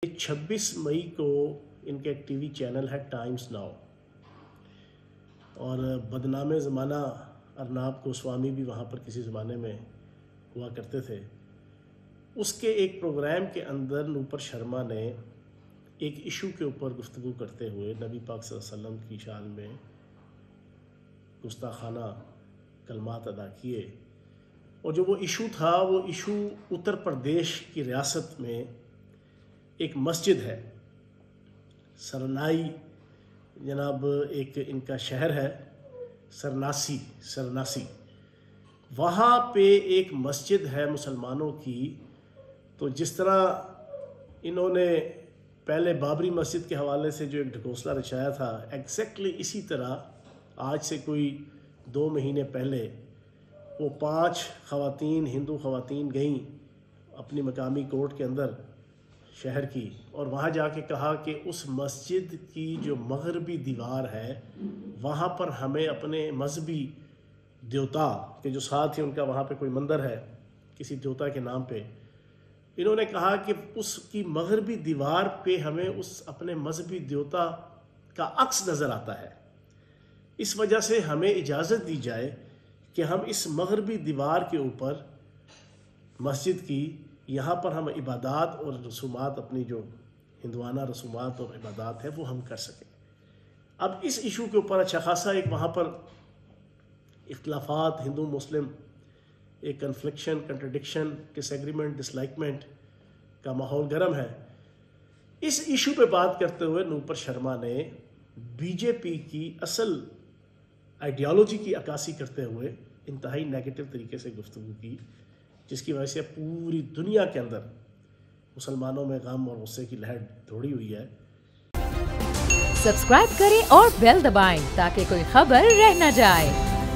26 मई को इनका एक टीवी चैनल है टाइम्स नाउ, और बदनाम ज़माना अर्नाब गोस्वामी भी वहाँ पर किसी ज़माने में हुआ करते थे। उसके एक प्रोग्राम के अंदर नूपुर शर्मा ने एक इशू के ऊपर गुफ्तगू करते हुए नबी पाक सल्लल्लाहु अलैहि वसल्लम की शान में गुस्ताखाना कलमात अदा किए। और जो वो इशू था, वो इशू उत्तर प्रदेश की रियासत में एक मस्जिद है, सरनाई जनाब, एक इनका शहर है सरनासी, वहाँ पे एक मस्जिद है मुसलमानों की। तो जिस तरह इन्होंने पहले बाबरी मस्जिद के हवाले से जो एक ढकोसला रचाया था, एग्जैक्टली इसी तरह आज से कोई 2 महीने पहले वो 5 ख़वातीन, हिंदू ख़वातीन गईं अपनी मकामी कोर्ट के अंदर शहर की, और वहाँ जाके कहा कि उस मस्जिद की जो मगरबी दीवार है वहाँ पर हमें अपने मजहबी देवता के जो साथ ही उनका वहाँ पे कोई मंदिर है किसी देवता के नाम पे, इन्होंने कहा कि उसकी मगरबी दीवार पे हमें उस अपने मजहबी देवता का अक्स नज़र आता है। इस वजह से हमें इजाज़त दी जाए कि हम इस मगरबी दीवार के ऊपर मस्जिद की, यहाँ पर हम इबादत और रसूमात, अपनी जो हिंदुआना रसूमात और इबादत है वो हम कर सकें। अब इस इशू के ऊपर अच्छा खासा एक वहाँ पर इख्तलाफात, हिंदू मुस्लिम एक कन्फ्लिक्शन, कंट्रडिक्शन, डिसएग्रीमेंट, डिसलाइकमेंट का माहौल गर्म है। इस इशू पे बात करते हुए नूपुर शर्मा ने बीजेपी की असल आइडियोलॉजी की अक्कासी करते हुए इंतहाई नेगेटिव तरीके से गुफ्तगू की, जिसकी वजह से पूरी दुनिया के अंदर मुसलमानों में गम और गुस्से की लहर दौड़ी हुई है। सब्सक्राइब करें और बेल दबाएं ताकि कोई खबर रह न जाए।